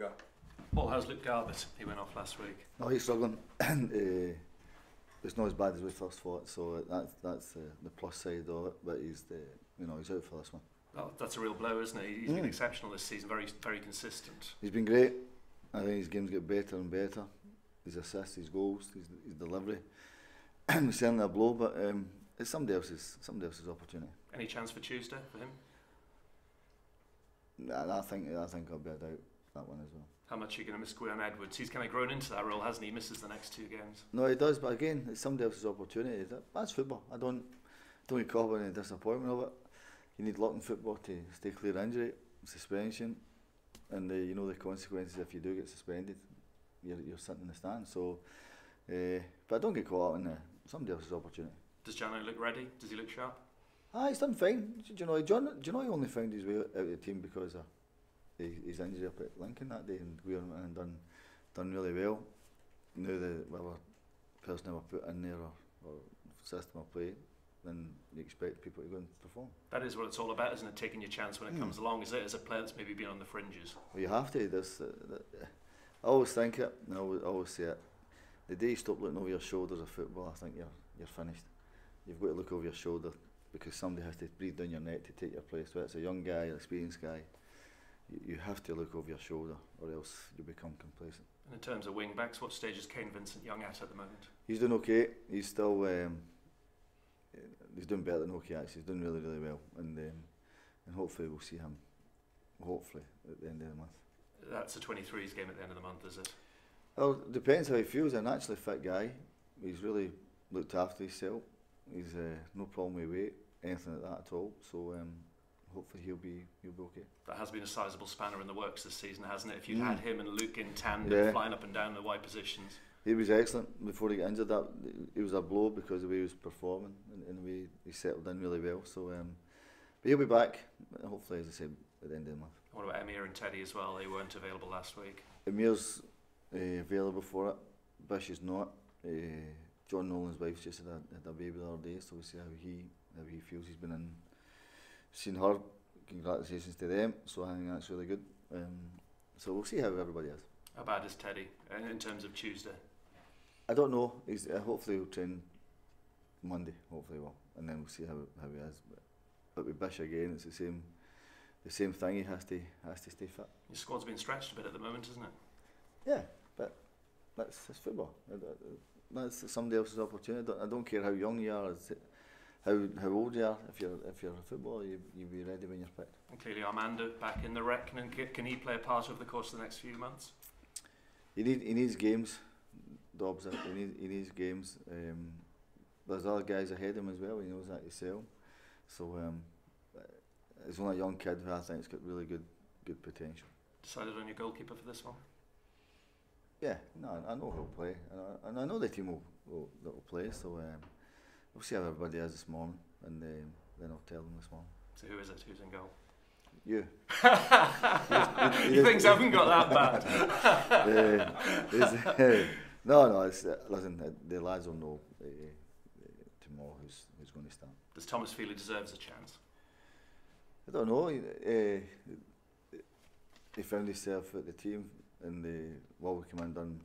Gallagher. Paul, how's Luke Garbutt? He went off last week. No, he's struggling. It's not as bad as we first thought, so that's the plus side of it. But he's out for this one. Oh, that's a real blow, isn't it? He's been exceptional this season, very consistent. He's been great. I think his games get better and better. His assists, his goals, his delivery. It's certainly a blow, but it's somebody else's opportunity. Any chance for Tuesday for him? Nah, I think I'll be out that one as well. How much are you going to miss Gwion Edwards? He's kind of grown into that role, hasn't he? He misses the next 2 games. No, he does, but again, it's somebody else's opportunity. That's football. I don't get caught up in any disappointment of it. You need luck in football to stay clear of injury, suspension, and you know the consequences if you do get suspended. You're sitting in the stand. So, but I don't get caught up in somebody else's opportunity. Does Jono look ready? Does he look sharp? He's done fine. Do you know he only found his way out of the team because of his injury up at Lincoln that day, and we went and done really well. Now whatever person were put in there or system of play, then you expect people to go and perform. That is what it's all about, isn't it? Taking your chance when it comes along, is it? As a player that's maybe been on the fringes. Well, you have to. I always think it, and I always say it. The day you stop looking over your shoulders of football, I think you're finished. You've got to look over your shoulder because somebody has to breathe down your neck to take your place. Whether it's a young guy, an experienced guy, you have to look over your shoulder, or else you become complacent. And in terms of wing backs, what stage is Kane Vincent-Young at the moment? He's doing okay. He's still he's doing better than okay actually. He's doing really, really well, and hopefully we'll see him. Hopefully at the end of the month. That's a 23s game at the end of the month, is it? Well, it depends how he feels. He's a naturally fit guy. He's really looked after himself. He's no problem with weight, anything like that at all. So hopefully he'll be okay. That has been a sizable spanner in the works this season, hasn't it? If you'd had him and Luke in tandem, flying up and down the wide positions. He was excellent before he got injured. That it was a blow because of the way he was performing and the way he settled in really well. So, but he'll be back. Hopefully, as I said, at the end of the month. What about Emir and Teddy as well? They weren't available last week. Emir's available for it. Bish is not. John Nolan's wife's just had a baby the other day, so we'll see how he feels. He's been in, seen her. Congratulations to them. So I think that's really good. So we'll see how everybody is. How bad is Teddy in terms of Tuesday? I don't know. He's hopefully he'll train Monday. Hopefully he will, and then we'll see how he is. But with Bish again, it's the same thing. He has to stay fit. Your squad's been stretched a bit at the moment, isn't it? Yeah, but that's football. That's somebody else's opportunity. I don't care how young you are, how old you are. If you're a footballer, you'll be ready when you're picked. And clearly Armando back in the reckoning. Can he play a part over the course of the next few months? He needs games, Dobbs. He needs games. There's other guys ahead of him as well. He knows that himself. So he's only a young kid who I think has got really good potential. Decided on your goalkeeper for this one? Yeah, no, I know who'll play, and I know the team will play. So we'll see how everybody is this morning, and then I'll tell them this morning. So who is it? Who's in goal? You. Things haven't got that bad. No. Listen, the lads will know tomorrow who's going to start. Does Thomas feel he deserves a chance? I don't know. He found himself at the team, and while we came in, done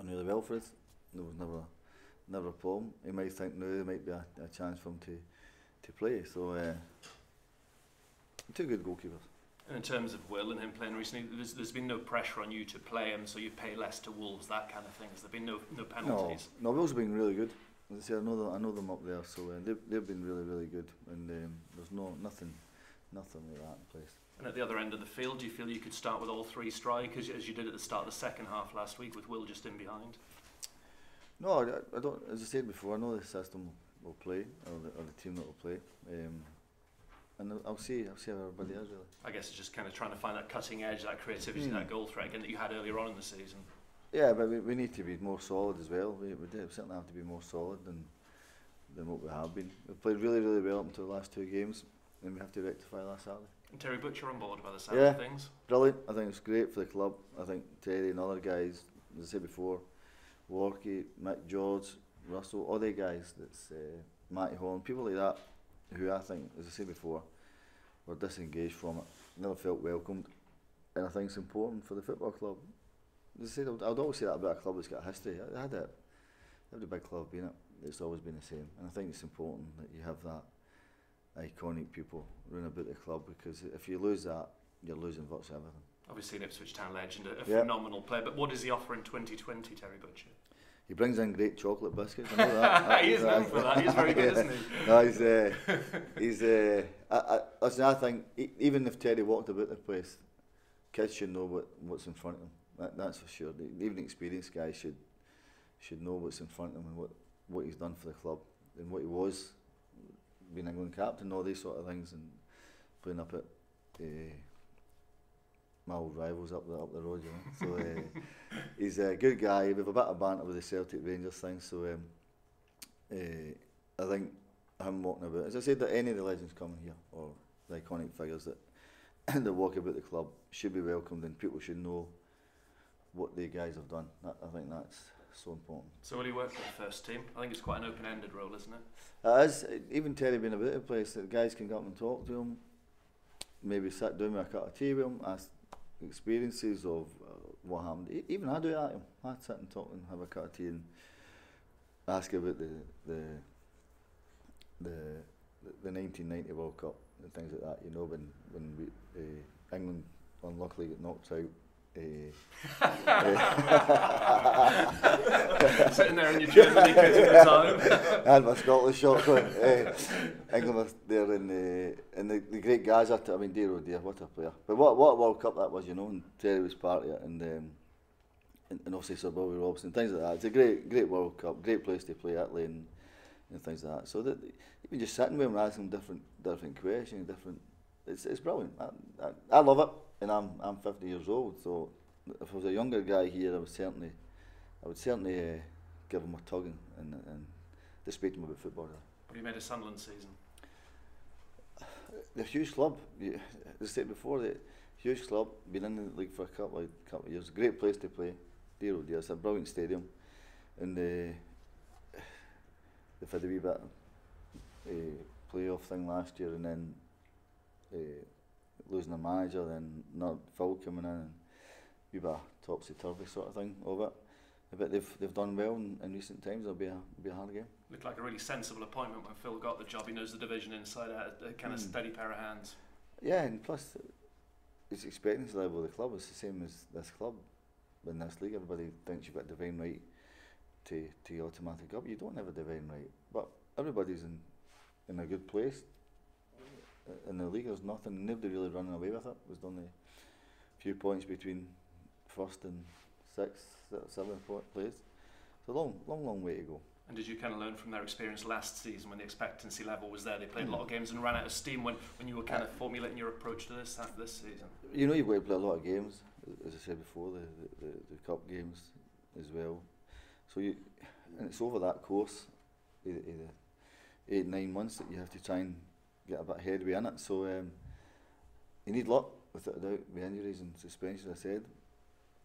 really well for us. There was never a problem. He might think now there might be a chance for him to play. So. 2 good goalkeepers. And in terms of Will and him playing recently, there's been no pressure on you to play him, so you pay less to Wolves, that kind of thing. Has there been no penalties? No, Will's been really good. As I say, I know them up there, so they've been really good, and there's nothing like that in place. And at the other end of the field, do you feel you could start with all 3 strikers, as you did at the start of the second half last week, with Will just in behind? No, I don't. As I said before, I know the system will play, or the team that will play. And I'll see how everybody is really. I guess it's just kind of trying to find that cutting edge, that creativity, that goal threat again that you had earlier on in the season. Yeah, but we need to be more solid as well. We certainly have to be more solid than what we have been. We've played really well up until the last 2 games, and we have to rectify last Saturday. And Terry Butcher on board by the sound of things. Brilliant. I think it's great for the club. I think Terry and other guys, as I said before, Walkie, Mick George, Russell, all the guys, that's Matty Holland, people like that, who I think, as I said before, were disengaged from it, never felt welcomed, and I think it's important for the football club. As I said, I'd always say that about a club that's got a history. I had it. Every big club been it. It's always been the same, and I think it's important that you have that iconic people running about the club, because if you lose that, you're losing virtually everything. Obviously an Ipswich Town legend, a phenomenal player, but what does he offer in 2020, Terry Butcher? He brings in great chocolate biscuits. I know that. He is known for that. He's very good, isn't he? No, listen, I think even if Terry walked about the place, kids should know what's in front of them. That's for sure. Even experienced guys should know what's in front of them and what he's done for the club and what he was, being England captain, all these sort of things, and playing up at my old rivals up the road, you know. So he's a good guy. We have a bit of banter with the Celtic Rangers thing. So I think him walking about, as I said, that any of the legends coming here or the iconic figures that walk about the club should be welcomed, and people should know what the guys have done. I think that's so important. So will he work for the first team? I think it's quite an open-ended role, isn't it? It is. Even Terry being about the place, the guys can come up and talk to him, maybe sit down with a cup of tea with him, ask experiences of what happened. Even I do that to him. I sit and talk and have a cup of tea and ask about the 1990 World Cup and things like that. You know, when we, England unluckily got knocked out. Sitting there in your Germany kit at the time. I had my Scottish shot on. England was there, and the great guys. I mean, dear oh dear, what a player! But what a World Cup that was, you know. And Terry was part of it, and obviously Sir Bobby Robson, things like that. It's a great World Cup, great place to play at, and things like that. So that even just sitting with him and asking different questions, it's brilliant. I love it. And I'm 50 years old, so if I was a younger guy here, I would certainly give him a tug and speak to him about football. What do you made of Sunderland season? The huge club, as I said before, the huge club, been in the league for a couple of years. Great place to play, dear oh dear. It's a brilliant stadium, and they've had a wee bit playoff thing last year, and then losing a manager, then not Phil coming in, and a bit topsy-turvy sort of thing of it. But they've done well in recent times. It'll be a hard game. Looked like a really sensible appointment when Phil got the job. He knows the division inside out, a kind of steady pair of hands. Yeah, and plus his expectancy level of the club is the same as this club in this league. Everybody thinks you've got divine right to automatic up. You don't have a divine right, but everybody's in a good place. In the league, there's nothing, nobody really running away with it. There's only a few points between first and sixth, seventh place. It's a long way to go. And did you kind of learn from their experience last season when the expectancy level was there? They played a lot of games and ran out of steam when you were kind of formulating your approach to this season. You know, you've got to play a lot of games, as I said before, the cup games as well. So and it's over that course, 8-9 months, that you have to try and get a bit of headway in it. So you need luck, without a doubt, with injuries and suspensions, I said.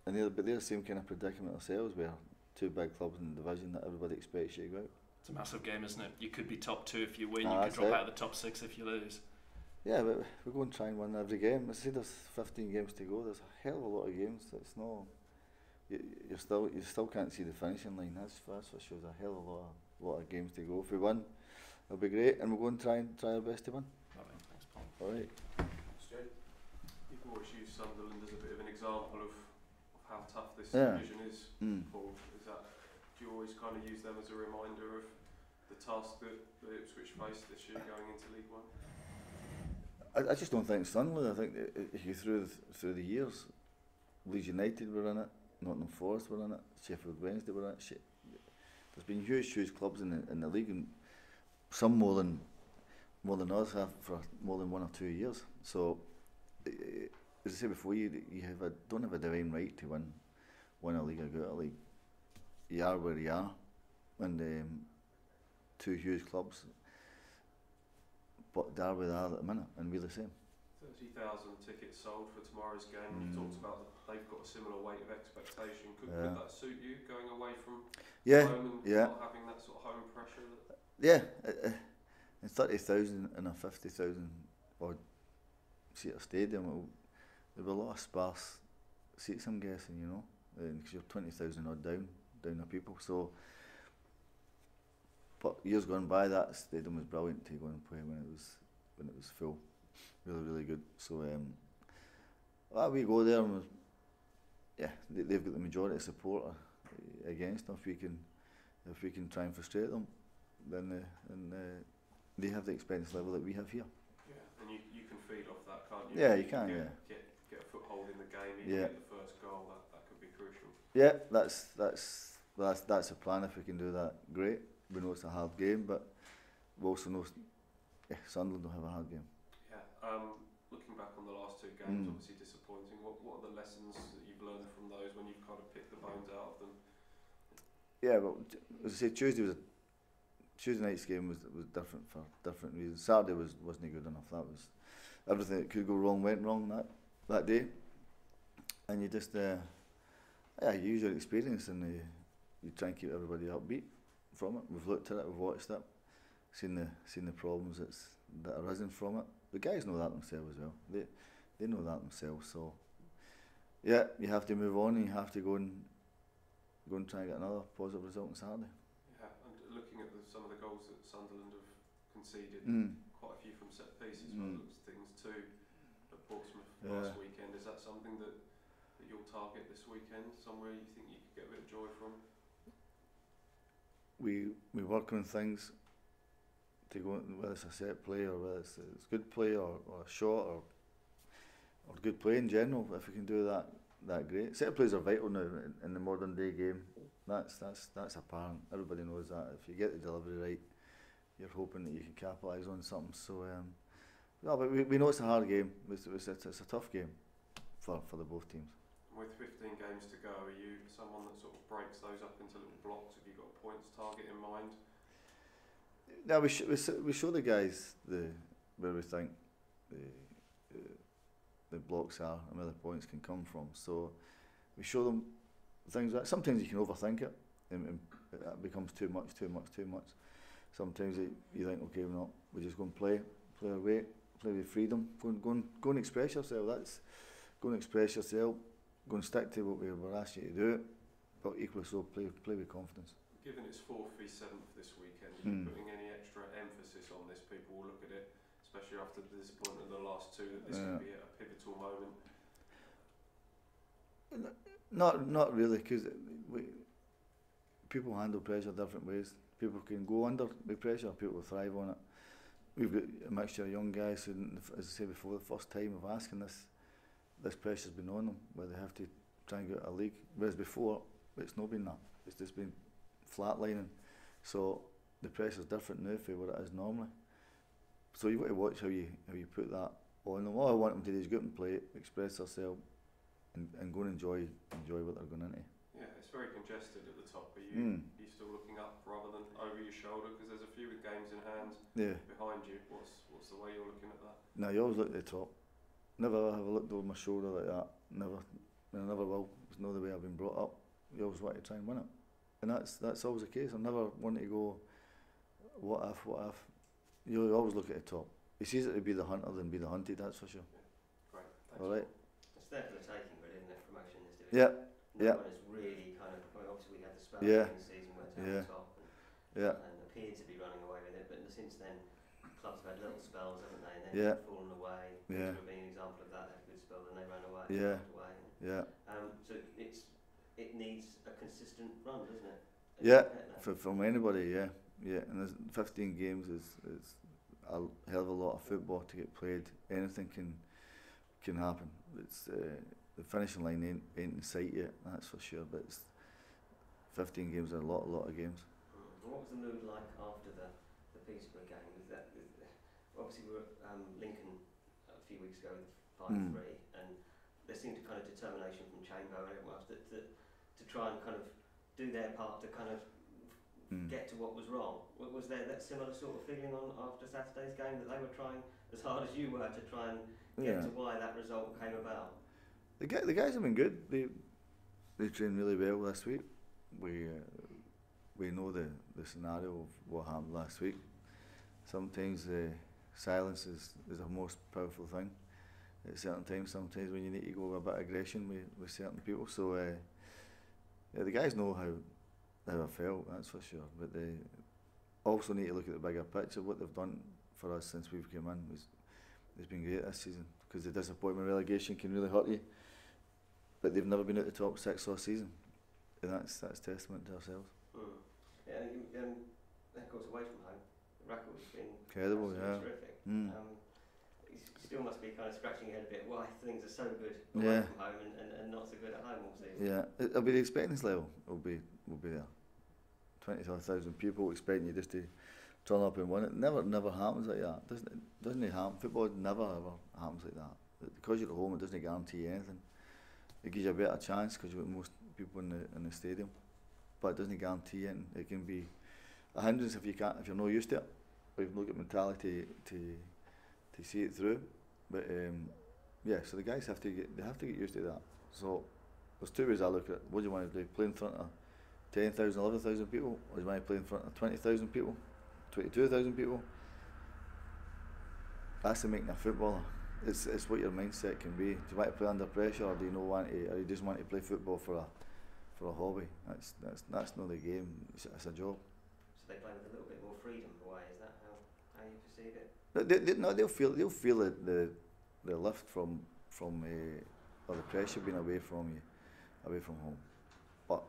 And they're the same kind of predicament ourselves, where two big clubs in the division that everybody expects you to go out. It's a massive game, isn't it? You could be top two if you win, you could drop out of the top six if you lose. Yeah, but we're going to try and win every game. As I said, there's 15 games to go. There's a hell of a lot of games. It's not. You still can't see the finishing line. That's for sure. There's a hell of a lot of games to go. If we win, it'll be great, and we're going to try our best to win. Thanks, Paul. All right. People always use Sunderland as a bit of an example of how tough this division is. Paul, do you always kind of use them as a reminder of the task that Ipswich faced this year going into League One? I just don't think Sunderland. I think if you through the years, Leeds United were in it, Nottingham Forest were in it, Sheffield Wednesday were in it. There's been huge clubs in the league, and some more than others have for more than 1 or 2 years. So, as I said before, you don't have a divine right to win a league or go out of a league. You are where you are, and two huge clubs. But they're where they are at the minute, and we're the same. 30,000 tickets sold for tomorrow's game. You talked about they've got a similar weight of expectation. Could that suit you, going away from home and not having that sort of home pressure? Yeah, in 30,000 and a 50,000 odd seater stadium, there were a lot of sparse seats, I'm guessing, you know, because you're 20,000 odd down of people. So, but years gone by, that stadium was brilliant to go and play when it was full, really good. So, we go there and they've got the majority of support against them. If we can try and frustrate them, then they have the experience level that we have here. Yeah, and you can feed off that, can't you? Yeah, you can. Get a foothold in the game. You get the first goal. That could be crucial. Yeah, that's a plan. If we can do that, great. We know it's a hard game, but we also know Sunderland will have a hard game. Yeah. Looking back on the last two games, obviously disappointing. What are the lessons that you've learned from those when you've kind of picked the bones out of them? Yeah, well, as I say, Tuesday night's game was different for different reasons. Saturday wasn't good enough. That was everything that could go wrong went wrong that day, and you just you use your experience and you try and keep everybody upbeat from it. We've looked at it, we've watched it, seen the problems that are arisen from it. The guys know that themselves as well. They know that themselves. So yeah, you have to move on and you have to go and try and get another positive result on Saturday. Yeah, and looking at some of the goals that Sunderland have conceded, quite a few from set pieces, by the looks of things too. At Portsmouth last weekend, is that something that you'll target this weekend? Somewhere you think you could get a bit of joy from? We work on things to go, whether it's a set play or whether it's good play or a shot or good play in general. If we can do that great. Set plays are vital now in the modern day game. That's apparent. Everybody knows that. If you get the delivery right, you're hoping that you can capitalise on something. So no, but we know it's a hard game. It's a tough game for the both teams. With 15 games to go, are you someone that sort of breaks those up into little blocks? Have you got a points target in mind? No, we show the guys where we think the blocks are and where the points can come from. So we show them things that sometimes you can overthink it and it becomes too much. Sometimes you think, okay, we're just going to play our way, play with freedom, go and express yourself. That's go and express yourself. Go and stick to what we were asked you to do, but equally so, play with confidence. Given it's 4th v 7th this weekend, are you putting any extra emphasis on this? People will look at it, especially after the disappointment of the last two, that this could be a pivotal moment. Not really, because people handle pressure different ways. People can go under the pressure, people thrive on it. We've got a mixture of young guys who, as I said before, the first time of asking this pressure's been on them, where they have to try and get a league. Whereas before, it's not been that. It's just been flatlining. So the pressure's different now for what it is normally. So you've got to watch how you put that on them. All I want them to do is go out and play, express themselves, and go and enjoy what they're going into. Yeah, it's very congested at the top. Are you still looking up rather than over your shoulder? Because there's a few with games in hand behind you. What's the way you're looking at that? No, you always look at the top. Never have I looked over my shoulder like that. Never. I never will. It's not the way I've been brought up. You always want to try and win it, and that's always the case. I never want to go, what if? You always look at the top. It's easier to be the hunter than be the hunted. That's for sure. Great. Thanks. All right. It's there for the taking, really, isn't it? Promotion in this division. No one has really kind of. I mean, obviously we had the spell in the season where it's at the top and appeared to be running away with it, but since then clubs have had little spells, haven't they? And then they've fallen away. Would have been an example of that. They had a good spell, then they ran away. So it needs a consistent run, doesn't it? From anybody, and there's 15 games is a hell of a lot of football to get played. Anything can happen. It's the finishing line ain't in sight yet, that's for sure. But it's 15 games are a lot of games. What was the mood like after the Peterborough game? Was that obviously we were at Lincoln a few weeks ago with 5-3, and there seemed a kind of determination from Chamber and everyone else to try and kind of do their part to kind of get to what was wrong. Was there that similar sort of feeling on after Saturday's game, that they were trying as hard as you were to try and get to why that result came about? The guys have been good. They trained really well this week. We know the scenario of what happened last week. Sometimes silence is the most powerful thing. at certain times. Sometimes when you need to go with a bit of aggression with certain people. So yeah, the guys know how I felt, that's for sure. But they also need to look at the bigger picture. What they've done for us since we've come in has been great this season, because the disappointment relegation can really hurt you. But they've never been out the top 6 all season, and that's testament to ourselves. Yeah, and of course away from home, the record's been incredible, yeah. Terrific. You still must be kind of scratching your head a bit why things are so good away Yeah. from home and not so good at home all season. Yeah, it'll be the expectance level will be there. 20,000 people expecting you just to turn up and win it. Never happens like that. Doesn't it happen? Football never ever happens like that. Because you're at home, it doesn't guarantee anything. It gives you a better chance because you've got most people in the stadium, but it doesn't guarantee anything. It can be a hindrance if you're not used to it, or you've not got mentality to see it through. But yeah, so the guys have to get used to that. So there's two ways I look at it. What do you want to do? Play in front of 10,000, 11,000 people, or do you want to play in front of 20,000 people, 22,000 people? That's the making a footballer. It's what your mindset can be. Do you want to play under pressure, or do you not want to, or you just want to play football for a hobby? That's not the game. It's a job. So they play with a little bit more freedom away. Is that how you perceive it? No, they'll feel the lift from or the pressure being away from home. But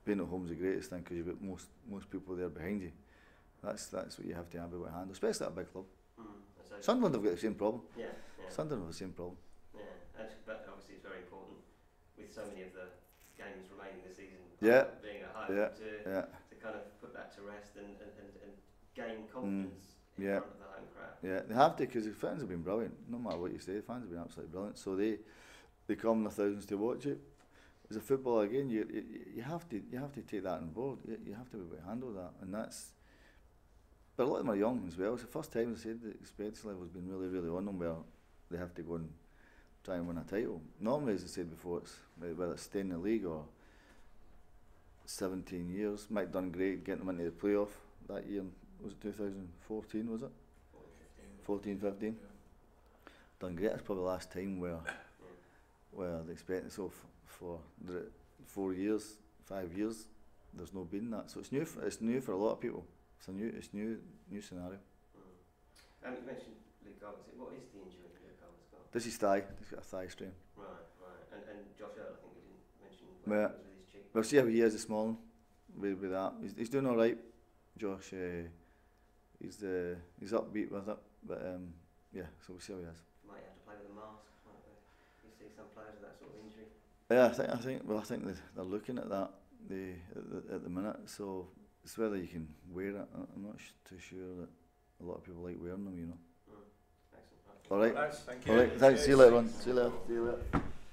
being at home is the greatest thing, because you've got most people there behind you. That's what you have to have a handle, especially at a big club. So Sunderland have got the same problem. Yeah. Sunderland have the same problem. Yeah, but obviously it's very important with so many of the games remaining this season. Yeah. Being at home to kind of put that to rest and gain confidence in front of the home crowd. Yeah, they have to, because the fans have been brilliant. No matter what you say, the fans have been absolutely brilliant. So they come in the thousands to watch it. As a footballer, again, you have to take that on board. You have to be able to handle that, and that's. But a lot of them are young as well. It's the first time, I said, the experience level has been really, really on them, where they have to go and try and win a title. Normally, as I said before, it's whether it's staying in the league or 17 years. Mike done great getting them into the playoff that year. Was it 2014? Was it? 14-15. Yeah. Done great. That's probably the last time where the expectancy for the 4 years, 5 years, there's no been that. So it's new for a lot of people. It's a new scenario. You mentioned Luke Garbutt. What is the injury Luke Garbutt's got? This is thigh. He's got a thigh strain. Right. And Josh Earl, I think we didn't mention Yeah. what was with his cheek. We'll see how he is this morning with that. He's doing all right, Josh. He's upbeat with it, but yeah. So we'll see how he is. Might have to play with a mask. Might we? You see some players with that sort of injury. Yeah, I think they're looking at that at the minute. So it's whether you can wear it. I'm not too sure that a lot of people like wearing them, you know. Excellent. All right. Nice, thank you. All right. Thanks. See you later on. See you later.